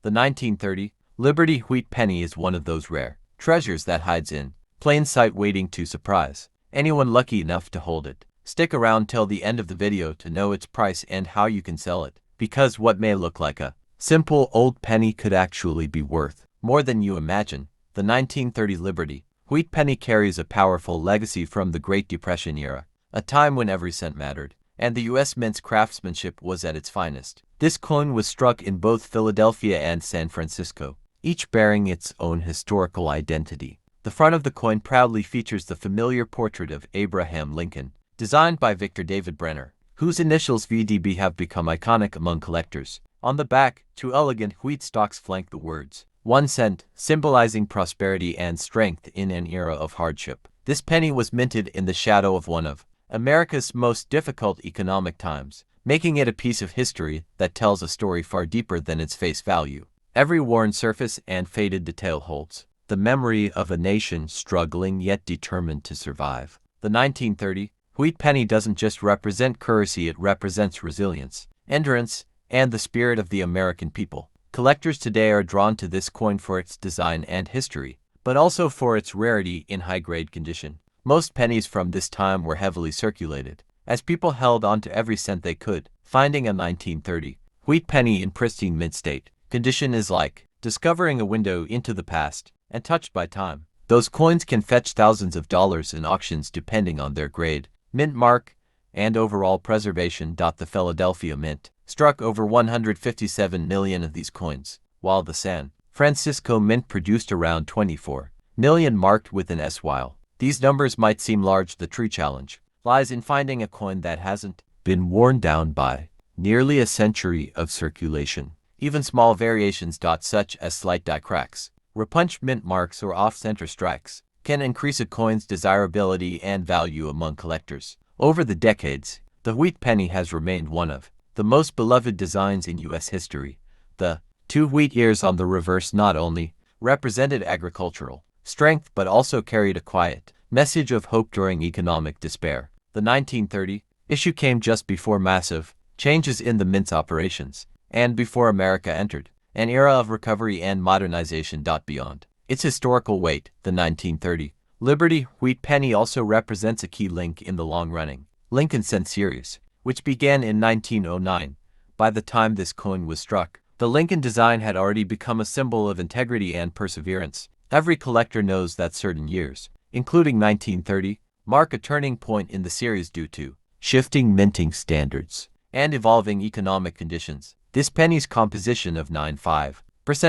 The 1930 Liberty wheat penny is one of those rare treasures that hides in plain sight waiting to surprise anyone lucky enough to hold it. Stick around till the end of the video to know its price and how you can sell it, because what may look like a simple old penny could actually be worth more than you imagine. The 1930 Liberty wheat penny carries a powerful legacy from the Great Depression era, a time when every cent mattered, and the U.S. Mint's craftsmanship was at its finest. This coin was struck in both Philadelphia and San Francisco, each bearing its own historical identity. The front of the coin proudly features the familiar portrait of Abraham Lincoln, designed by Victor David Brenner, whose initials VDB have become iconic among collectors. On the back, two elegant wheat stalks flank the words 1 cent, symbolizing prosperity and strength in an era of hardship. This penny was minted in the shadow of one of America's most difficult economic times, making it a piece of history that tells a story far deeper than its face value. Every worn surface and faded detail holds the memory of a nation struggling yet determined to survive. The 1930 wheat penny doesn't just represent currency, it represents resilience, endurance, and the spirit of the American people. Collectors today are drawn to this coin for its design and history, but also for its rarity in high-grade condition. Most pennies from this time were heavily circulated, as people held on to every cent they could. Finding a 1930 wheat penny in pristine mint state condition is like discovering a window into the past, and touched by time. Those coins can fetch thousands of dollars in auctions depending on their grade, mint mark, and overall preservation. The Philadelphia Mint struck over 157 million of these coins, while the San Francisco Mint produced around 24 million marked with an S. While these numbers might seem large, the true challenge lies in finding a coin that hasn't been worn down by nearly a century of circulation. Even small variations, such as slight die cracks, repunched mint marks, or off-center strikes, can increase a coin's desirability and value among collectors. Over the decades, the wheat penny has remained one of the most beloved designs in U.S. history. The 2 wheat ears on the reverse not only represented agricultural strength but also carried a quiet message of hope during economic despair. The 1930 issue came just before massive changes in the mint's operations, and before America entered an era of recovery and modernization. Beyond its historical weight, the 1930 Liberty wheat penny also represents a key link in the long-running Lincoln Cent series, which began in 1909. By the time this coin was struck, the Lincoln design had already become a symbol of integrity and perseverance. Every collector knows that certain years, including 1930, mark a turning point in the series due to shifting minting standards and evolving economic conditions. This penny's composition of 95%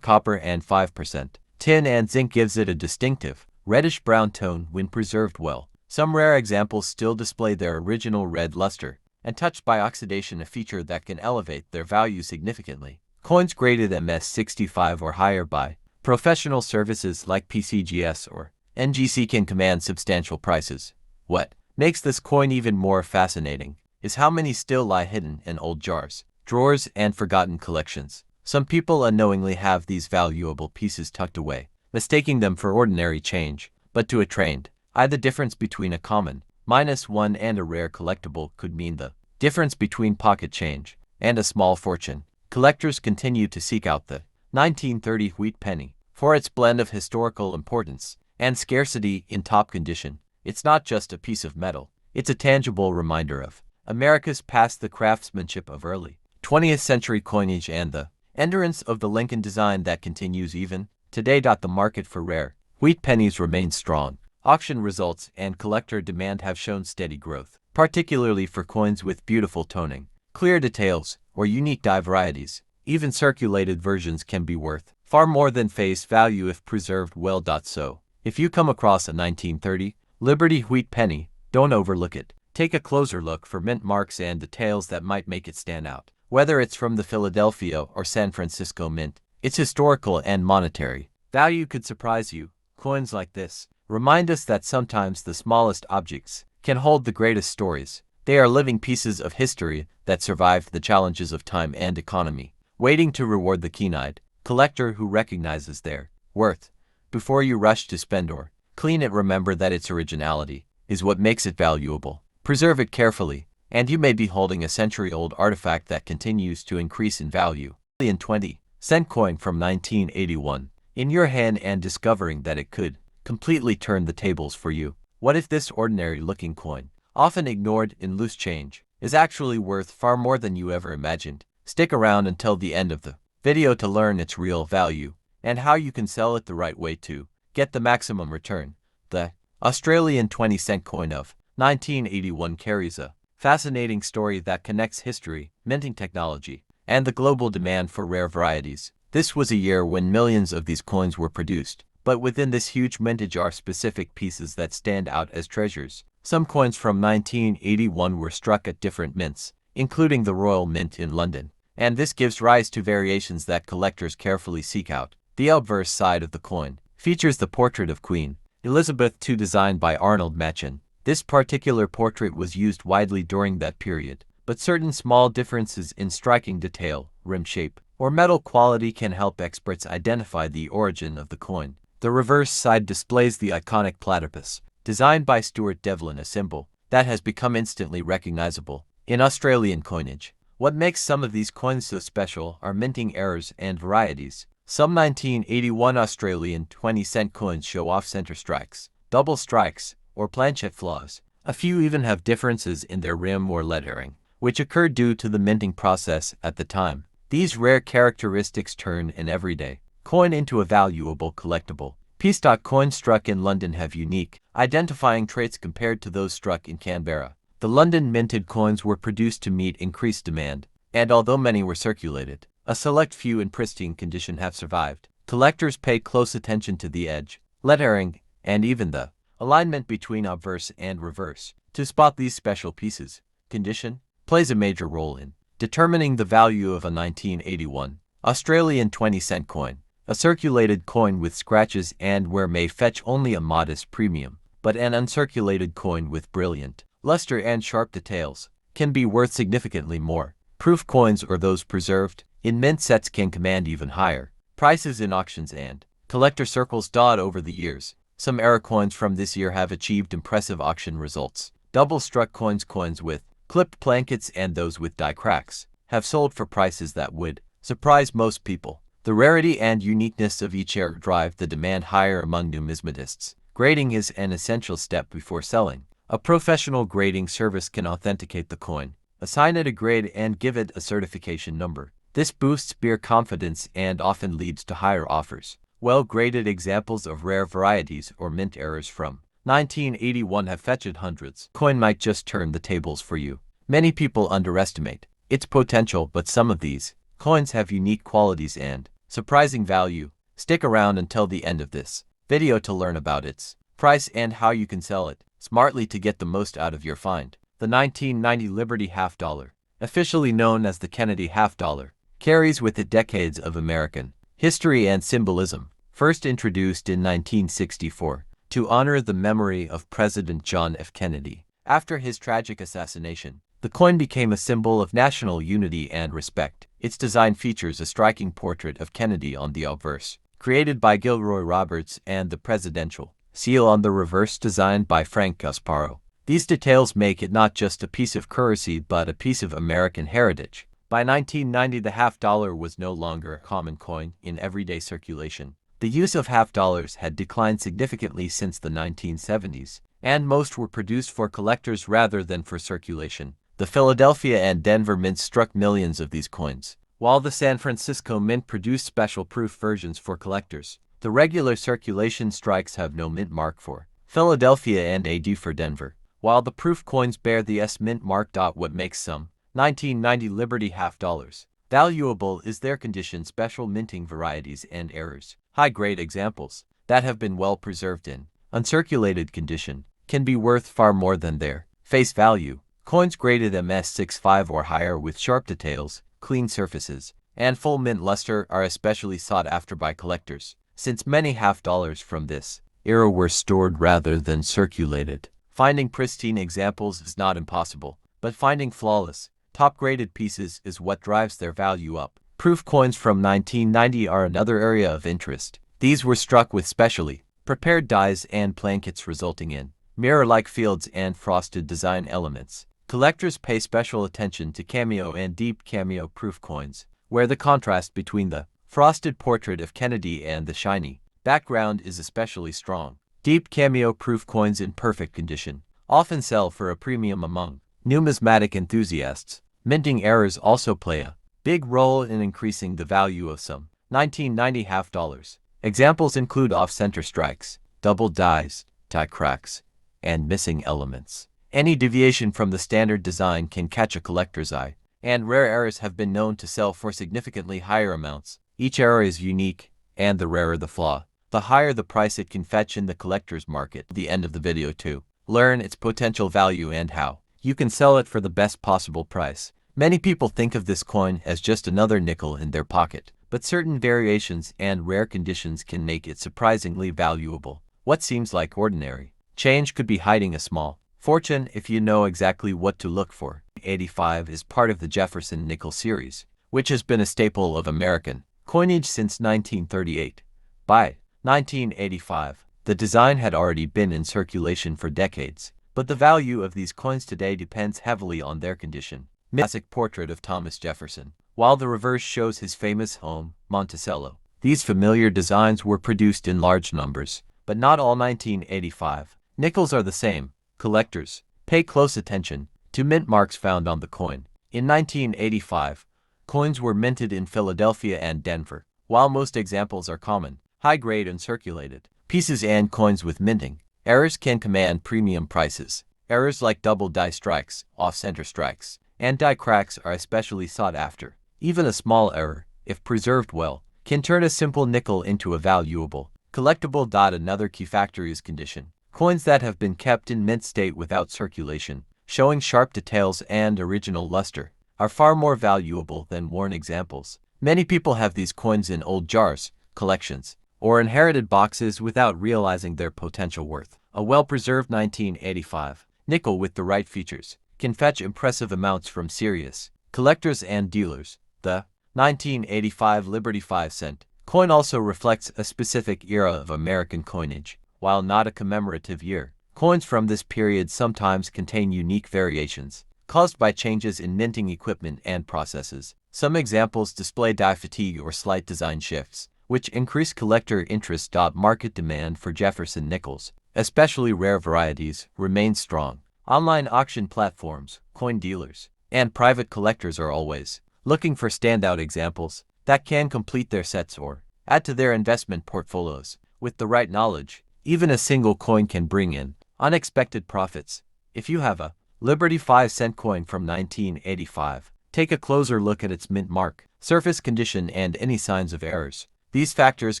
copper and 5% tin and zinc gives it a distinctive reddish-brown tone when preserved well. Some rare examples still display their original red luster, and touched by oxidation, a feature that can elevate their value significantly. Coins graded MS65 or higher by professional services like PCGS or NGC can command substantial prices. What makes this coin even more fascinating is how many still lie hidden in old jars, drawers, and forgotten collections. Some people unknowingly have these valuable pieces tucked away, mistaking them for ordinary change, but to a trained eye, the difference between a common -1 and a rare collectible could mean the difference between pocket change and a small fortune. Collectors continue to seek out the 1930 wheat penny for its blend of historical importance and scarcity in top condition. It's not just a piece of metal, it's a tangible reminder of America's past, the craftsmanship of early 20th century coinage, and the endurance of the Lincoln design that continues even today. The market for rare wheat pennies remains strong. Auction results and collector demand have shown steady growth, particularly for coins with beautiful toning, clear details, or unique die varieties. Even circulated versions can be worth far more than face value if preserved well. So, if you come across a 1930 Liberty wheat penny, don't overlook it. Take a closer look for mint marks and details that might make it stand out. Whether it's from the Philadelphia or San Francisco Mint, its historical and monetary value could surprise you. Coins like this remind us that sometimes the smallest objects can hold the greatest stories. They are living pieces of history that survived the challenges of time and economy, waiting to reward the keen-eyed collector who recognizes their worth. Before you rush to spend or clean it, remember that its originality is what makes it valuable. Preserve it carefully, and you may be holding a century-old artifact that continues to increase in value. In 20 cent coin from 1981 in your hand and discovering that it could completely turn the tables for you. What if this ordinary-looking coin, often ignored in loose change, is actually worth far more than you ever imagined? Stick around until the end of the video to learn its real value and how you can sell it the right way to get the maximum return. The Australian 20-cent coin of 1981 carries a fascinating story that connects history, minting technology, and the global demand for rare varieties. This was a year when millions of these coins were produced, but within this huge mintage are specific pieces that stand out as treasures. Some coins from 1981 were struck at different mints, including the Royal Mint in London, and this gives rise to variations that collectors carefully seek out. The obverse side of the coin features the portrait of Queen Elizabeth II designed by Arnold Machen. This particular portrait was used widely during that period, but certain small differences in striking detail, rim shape, or metal quality can help experts identify the origin of the coin. The reverse side displays the iconic platypus, designed by Stuart Devlin, a symbol that has become instantly recognizable in Australian coinage. What makes some of these coins so special are minting errors and varieties. Some 1981 Australian 20-cent coins show off-center strikes, double strikes, or planchet flaws. A few even have differences in their rim or lettering, which occurred due to the minting process at the time. These rare characteristics turn an everyday coin into a valuable collectible piece. Coins struck in London have unique identifying traits compared to those struck in Canberra. The London minted coins were produced to meet increased demand, and although many were circulated, a select few in pristine condition have survived. Collectors pay close attention to the edge, lettering, and even the alignment between obverse and reverse to spot these special pieces. Condition plays a major role in determining the value of a 1981 Australian 20-cent coin. A circulated coin with scratches and wear may fetch only a modest premium, but an uncirculated coin with brilliant luster and sharp details can be worth significantly more. Proof coins, or those preserved in mint sets, can command even higher prices in auctions and collector circles. Over the years, some era coins from this year have achieved impressive auction results. Double-struck coins, coins with clipped plankets, and those with die cracks have sold for prices that would surprise most people. The rarity and uniqueness of each era drive the demand higher among numismatists. Grading is an essential step before selling. A professional grading service can authenticate the coin, assign it a grade, and give it a certification number. This boosts beer confidence and often leads to higher offers. Well-graded examples of rare varieties or mint errors from 1981 have fetched hundreds. Coin might just turn the tables for you. Many people underestimate its potential, but some of these coins have unique qualities and surprising value. Stick around until the end of this video to learn about its price and how you can sell it smartly to get the most out of your find. The 1990 Liberty half dollar, officially known as the Kennedy half dollar, carries with it decades of American history and symbolism. First introduced in 1964 to honor the memory of President John F. Kennedy after his tragic assassination, the coin became a symbol of national unity and respect. Its design features a striking portrait of Kennedy on the obverse, created by Gilroy Roberts, and the presidential seal on the reverse, designed by Frank Gasparo. These details make it not just a piece of currency but a piece of American heritage. By 1990, the half dollar was no longer a common coin in everyday circulation. The use of half dollars had declined significantly since the 1970s, and most were produced for collectors rather than for circulation. The Philadelphia and Denver mints struck millions of these coins, while the San Francisco Mint produced special proof versions for collectors. The regular circulation strikes have no mint mark for Philadelphia and AD for Denver, while the proof coins bear the S mint mark. What makes some 1990 Liberty half dollars valuable is their condition. Special minting varieties and errors, high-grade examples that have been well preserved in uncirculated condition, can be worth far more than their face value. Coins graded MS65 or higher with sharp details, clean surfaces, and full mint luster are especially sought after by collectors, since many half dollars from this era were stored rather than circulated. Finding pristine examples is not impossible, but finding flawless, top-graded pieces is what drives their value up. Proof coins from 1990 are another area of interest. These were struck with specially prepared dies and plankets, resulting in mirror-like fields and frosted design elements. Collectors pay special attention to cameo and deep cameo proof coins, where the contrast between the Frosted portrait of Kennedy and the shiny background is especially strong. Deep cameo-proof coins in perfect condition often sell for a premium among numismatic enthusiasts. Minting errors also play a big role in increasing the value of some 1990 half dollars. Examples include off-center strikes, double dies, die cracks, and missing elements. Any deviation from the standard design can catch a collector's eye, and rare errors have been known to sell for significantly higher amounts. Each error is unique, and the rarer the flaw, the higher the price it can fetch in the collector's market. At the end of the video to learn its potential value and how you can sell it for the best possible price. Many people think of this coin as just another nickel in their pocket, but certain variations and rare conditions can make it surprisingly valuable. What seems like ordinary change could be hiding a small fortune if you know exactly what to look for. 85 is part of the Jefferson nickel series, which has been a staple of American coinage since 1938. By 1985, the design had already been in circulation for decades, but the value of these coins today depends heavily on their condition. Classic portrait of Thomas Jefferson, while the reverse shows his famous home, Monticello. These familiar designs were produced in large numbers, but not all 1985 nickels are the same. Collectors, pay close attention to mint marks found on the coin. In 1985, coins were minted in Philadelphia and Denver. While most examples are common, high-grade and circulated pieces and coins with minting errors can command premium prices. Errors like double die strikes, off-center strikes, and die cracks are especially sought after. Even a small error, if preserved well, can turn a simple nickel into a valuable collectible. Another key factor is condition. Coins that have been kept in mint state without circulation, showing sharp details and original luster, are far more valuable than worn examples. Many people have these coins in old jars, collections, or inherited boxes without realizing their potential worth. A well-preserved 1985 nickel with the right features can fetch impressive amounts from serious collectors and dealers. The 1985 Liberty 5-cent coin also reflects a specific era of American coinage. While not a commemorative year, coins from this period sometimes contain unique variations caused by changes in minting equipment and processes. Some examples display die fatigue or slight design shifts, which increase collector interest. Market demand for Jefferson nickels, especially rare varieties, remains strong. Online auction platforms, coin dealers, and private collectors are always looking for standout examples that can complete their sets or add to their investment portfolios. With the right knowledge, even a single coin can bring in unexpected profits. If you have a Liberty 5-cent coin from 1985, take a closer look at its mint mark, surface condition, and any signs of errors. These factors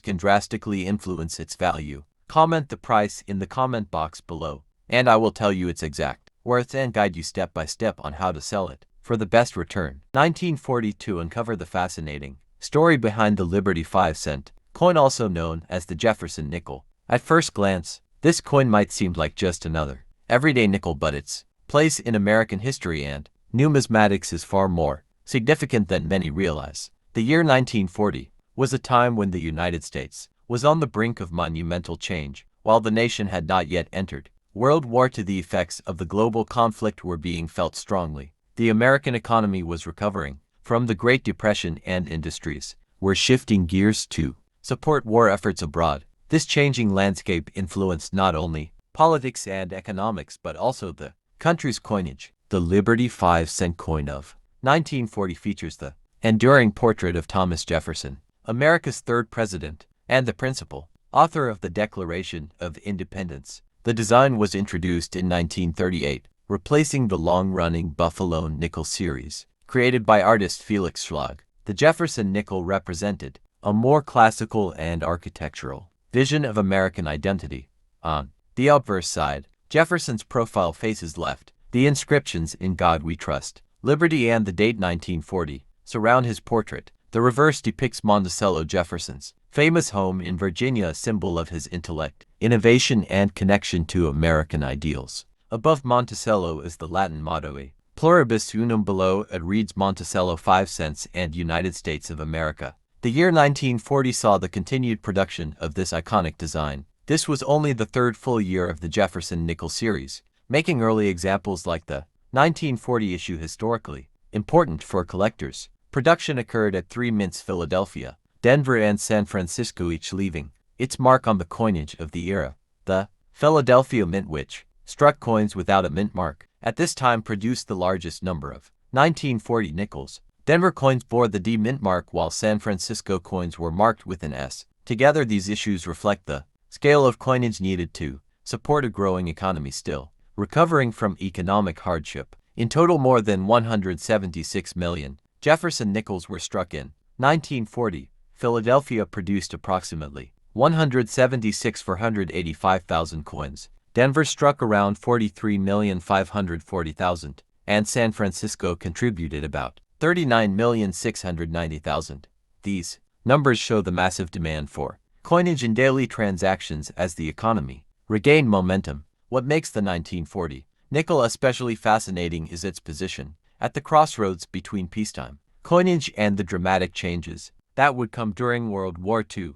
can drastically influence its value. Comment the price in the comment box below, and I will tell you its exact worth and guide you step by step on how to sell it for the best return. 1942 uncover the fascinating story behind the Liberty 5-cent coin, also known as the Jefferson nickel. At first glance, this coin might seem like just another everyday nickel, but its place in American history and numismatics is far more significant than many realize. The year 1940 was a time when the United States was on the brink of monumental change. While the nation had not yet entered World War II, the effects of the global conflict were being felt strongly. The American economy was recovering from the Great Depression, and industries were shifting gears to support war efforts abroad. This changing landscape influenced not only politics and economics but also the country's coinage. The Liberty 5-cent coin of 1940 features the enduring portrait of Thomas Jefferson, America's third president and the principal author of the Declaration of Independence. The design was introduced in 1938, replacing the long-running Buffalo nickel series, created by artist Felix Schlag. The Jefferson nickel represented a more classical and architectural vision of American identity. On the obverse side, Jefferson's profile faces left. The inscriptions "In God We Trust," "Liberty," and the date 1940 surround his portrait. The reverse depicts Monticello, Jefferson's famous home in Virginia, a symbol of his intellect, innovation, and connection to American ideals. Above Monticello is the Latin motto "E pluribus unum." Below it reads Monticello 5 cents and United States of America. The year 1940 saw the continued production of this iconic design. This was only the third full year of the Jefferson nickel series, making early examples like the 1940 issue historically important for collectors. Production occurred at 3 Mints, Philadelphia. Denver and San Francisco each leaving its mark on the coinage of the era. The Philadelphia Mint, which struck coins without a mint mark, at this time produced the largest number of 1940 nickels. Denver coins bore the D mint mark while San Francisco coins were marked with an S. Together these issues reflect the scale of coinage needed to support a growing economy still recovering from economic hardship. In total, more than 176 million Jefferson nickels were struck in 1940. Philadelphia produced approximately 176,485,000 coins. Denver struck around 43,540,000, and San Francisco contributed about 39,690,000. These numbers show the massive demand for coinage in daily transactions as the economy regained momentum. What makes the 1940 nickel especially fascinating is its position at the crossroads between peacetime coinage and the dramatic changes that would come during World War II.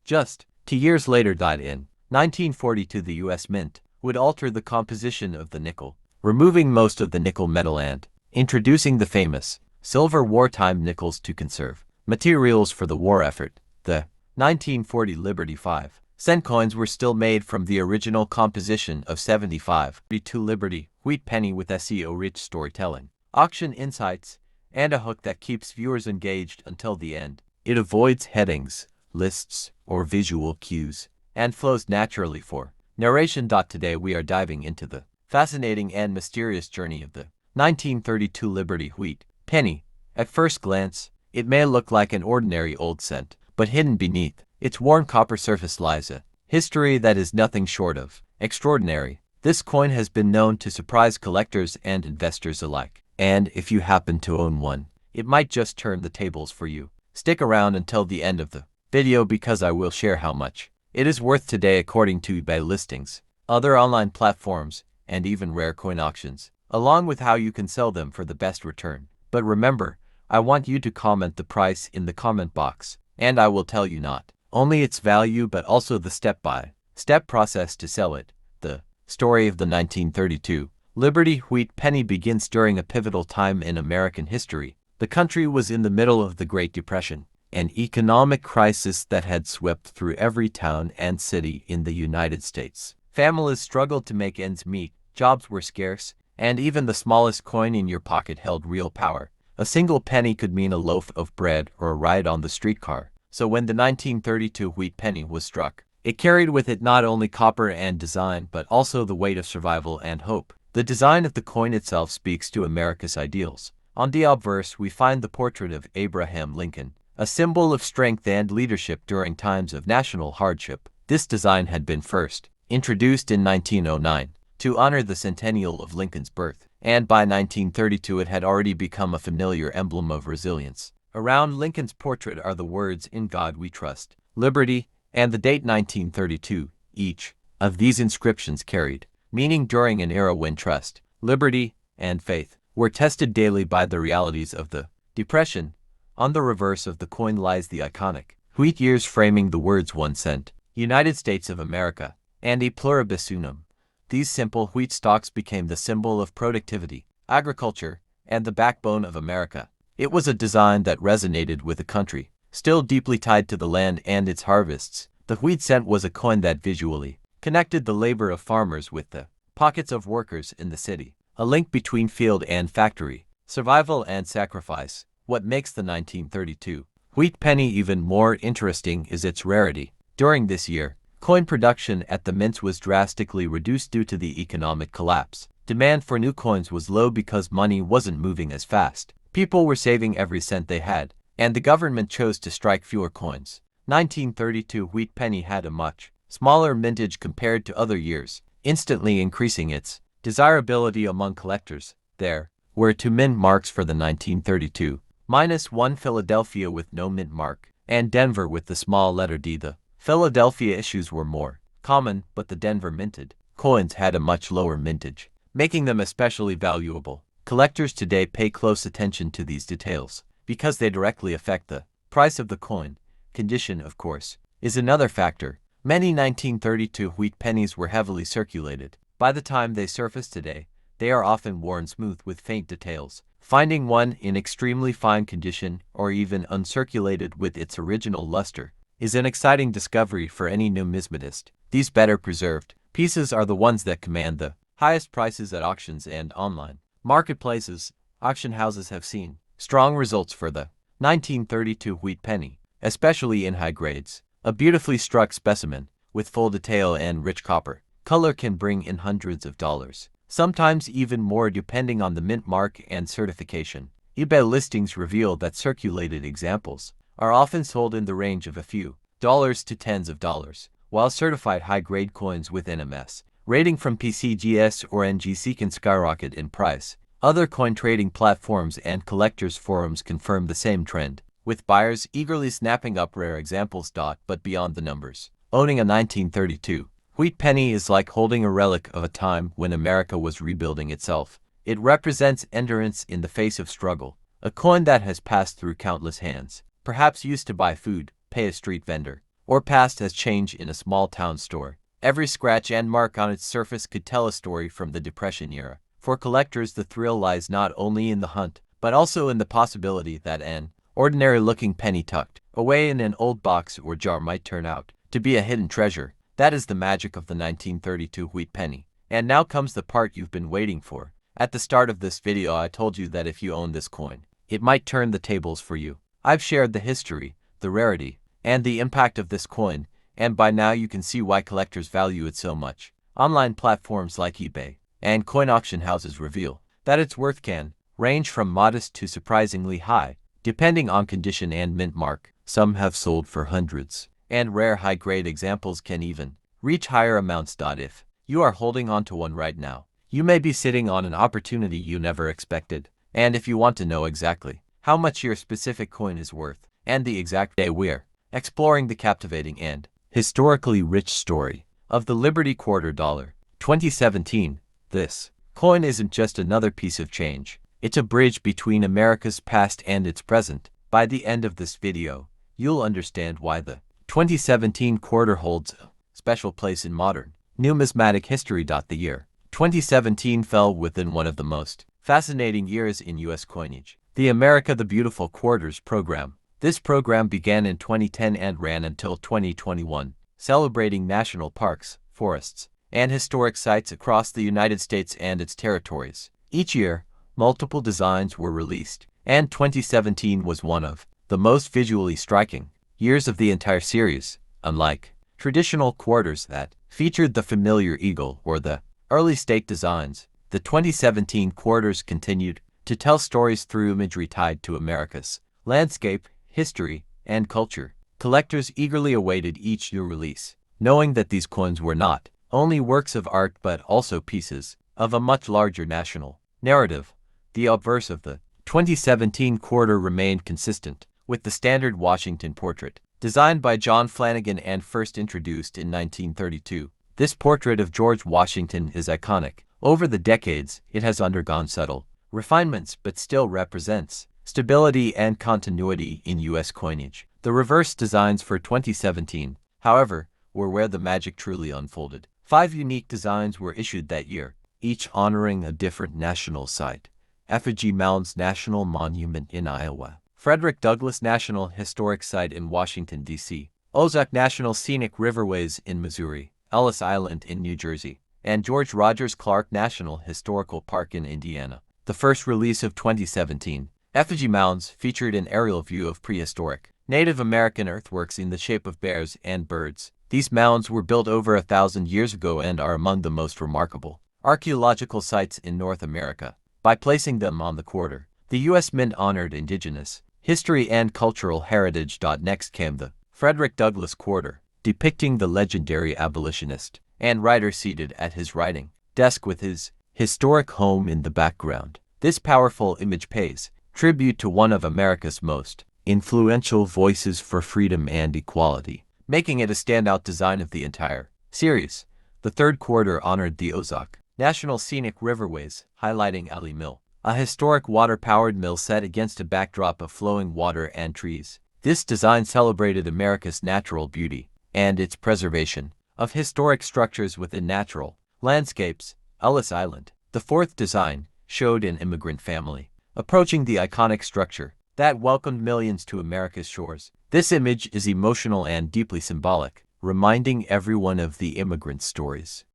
Just 2 years later, in 1942, the U.S. Mint would alter the composition of the nickel, removing most of the nickel metal and introducing the famous silver wartime nickels to conserve materials for the war effort. The 1940 Liberty 5-cent coins were still made from the original composition of 75. To Liberty wheat penny with SEO-rich storytelling, auction insights, and a hook that keeps viewers engaged until the end. It avoids headings, lists, or visual cues, and flows naturally for narration. Today we are diving into the fascinating and mysterious journey of the 1932 Liberty wheat penny. At first glance, it may look like an ordinary old cent, but hidden beneath its worn copper surface lies a history that is nothing short of extraordinary. This coin has been known to surprise collectors and investors alike, and if you happen to own one, it might just turn the tables for you. Stick around until the end of the video because I will share how much it is worth today according to eBay listings, other online platforms, and even rare coin auctions, along with how you can sell them for the best return. But remember, I want you to comment the price in the comment box, and I will tell you not only its value but also the step-by-step process to sell it. The story of the 1932 Liberty wheat penny begins during a pivotal time in American history. The country was in the middle of the Great Depression, an economic crisis that had swept through every town and city in the United States. Families struggled to make ends meet, jobs were scarce, and even the smallest coin in your pocket held real power. A single penny could mean a loaf of bread or a ride on the streetcar. So when the 1932 wheat penny was struck, it carried with it not only copper and design but also the weight of survival and hope. The design of the coin itself speaks to America's ideals. On the obverse, we find the portrait of Abraham Lincoln, a symbol of strength and leadership during times of national hardship. This design had been first introduced in 1909 to honor the centennial of Lincoln's birth, and by 1932 it had already become a familiar emblem of resilience. Around Lincoln's portrait are the words "In God We Trust," "Liberty," and the date 1932. Each of these inscriptions carried meaning during an era when trust, liberty, and faith were tested daily by the realities of the Depression. On the reverse of the coin lies the iconic wheat years framing the words 1 cent, United States of America, and E pluribus unum. These simple wheat stalks became the symbol of productivity, agriculture, and the backbone of America. It was a design that resonated with a country still deeply tied to the land and its harvests. The wheat cent was a coin that visually connected the labor of farmers with the pockets of workers in the city, a link between field and factory, survival and sacrifice. What makes the 1932 wheat penny even more interesting is its rarity. During this year, coin production at the mints was drastically reduced due to the economic collapse. Demand for new coins was low because money wasn't moving as fast. People were saving every cent they had, and the government chose to strike fewer coins. 1932 wheat penny had a much smaller mintage compared to other years, instantly increasing its desirability among collectors. There were 2 mint marks for the 1932 -1 Philadelphia with no mint mark, and Denver with the small letter D. The Philadelphia issues were more common, but the Denver minted coins had a much lower mintage, making them especially valuable. Collectors today pay close attention to these details because they directly affect the price of the coin. Condition, of course, is another factor. Many 1932 wheat pennies were heavily circulated. By the time they surface today, they are often worn smooth with faint details, Finding one in extremely fine condition or even uncirculated with its original luster is an exciting discovery for any numismatist. These better preserved pieces are the ones that command the highest prices at auctions and online marketplaces. Auction houses have seen strong results for the 1932 wheat penny, especially in high grades. A beautifully struck specimen with full detail and rich copper color can bring in hundreds of dollars, sometimes even more depending on the mint mark and certification. eBay listings reveal that circulated examples are often sold in the range of a few dollars to tens of dollars, while certified high-grade coins with NMS rating from PCGS or NGC can skyrocket in price. Other coin trading platforms and collectors forums confirm the same trend, with buyers eagerly snapping up rare examples. But beyond the numbers, owning a 1932 wheat penny is like holding a relic of a time when America was rebuilding itself. It represents endurance in the face of struggle, a coin that has passed through countless hands, perhaps used to buy food, pay a street vendor, or passed as change in a small town store. Every scratch and mark on its surface could tell a story from the Depression era. For collectors, the thrill lies not only in the hunt, but also in the possibility that an ordinary-looking penny tucked away in an old box or jar might turn out to be a hidden treasure. That is the magic of the 1932 wheat penny. And now comes the part you've been waiting for. At the start of this video, I told you that if you own this coin, it might turn the tables for you. I've shared the history, the rarity, and the impact of this coin, and by now you can see why collectors value it so much. Online platforms like eBay and coin auction houses reveal that its worth can range from modest to surprisingly high, depending on condition and mint mark. Some have sold for hundreds, and rare high-grade examples can even reach higher amounts. If you are holding on to one right now, you may be sitting on an opportunity you never expected. And if you want to know exactly how much your specific coin is worth and the exact day, we're exploring the captivating and historically rich story of the Liberty Quarter Dollar 2017. This coin isn't just another piece of change. It's a bridge between America's past and its present. By the end of this video, you'll understand why the 2017 quarter holds a special place in modern numismatic history. The year 2017 fell within one of the most fascinating years in U.S. coinage, the America the Beautiful Quarters program. This program began in 2010 and ran until 2021, celebrating national parks, forests, and historic sites across the United States and its territories. Each year, multiple designs were released, and 2017 was one of the most visually striking years of the entire series. Unlike traditional quarters that featured the familiar eagle or the early stake designs, the 2017 quarters continued to tell stories through imagery tied to America's landscape, history, and culture. Collectors eagerly awaited each new release, knowing that these coins were not only works of art but also pieces of a much larger national narrative. The obverse of the 2017 quarter remained consistent with the standard Washington portrait, designed by John Flanagan and first introduced in 1932. This portrait of George Washington is iconic. Over the decades, it has undergone subtle refinements but still represents stability and continuity in U.S. coinage. The reverse designs for 2017, however, were where the magic truly unfolded. 5 unique designs were issued that year, each honoring a different national site. Effigy Mounds National Monument in Iowa, Frederick Douglass National Historic Site in Washington, D.C., Ozark National Scenic Riverways in Missouri, Ellis Island in New Jersey, and George Rogers Clark National Historical Park in Indiana. The first release of 2017, Effigy Mounds, featured an aerial view of prehistoric Native American earthworks in the shape of bears and birds. These mounds were built over 1,000 years ago and are among the most remarkable archaeological sites in North America. By placing them on the quarter, the U.S. Mint honored indigenous history and cultural heritage. Next came the Frederick Douglass Quarter, depicting the legendary abolitionist and writer seated at his writing desk with his historic home in the background. This powerful image pays tribute to one of America's most influential voices for freedom and equality, making it a standout design of the entire series. The third quarter honored the Ozark National Scenic Riverways, highlighting Alley Mill, a historic water-powered mill set against a backdrop of flowing water and trees. This design celebrated America's natural beauty and its preservation of historic structures within natural landscapes. Ellis Island, the fourth design, showed an immigrant family approaching the iconic structure that welcomed millions to America's shores. This image is emotional and deeply symbolic, reminding everyone of the immigrant stories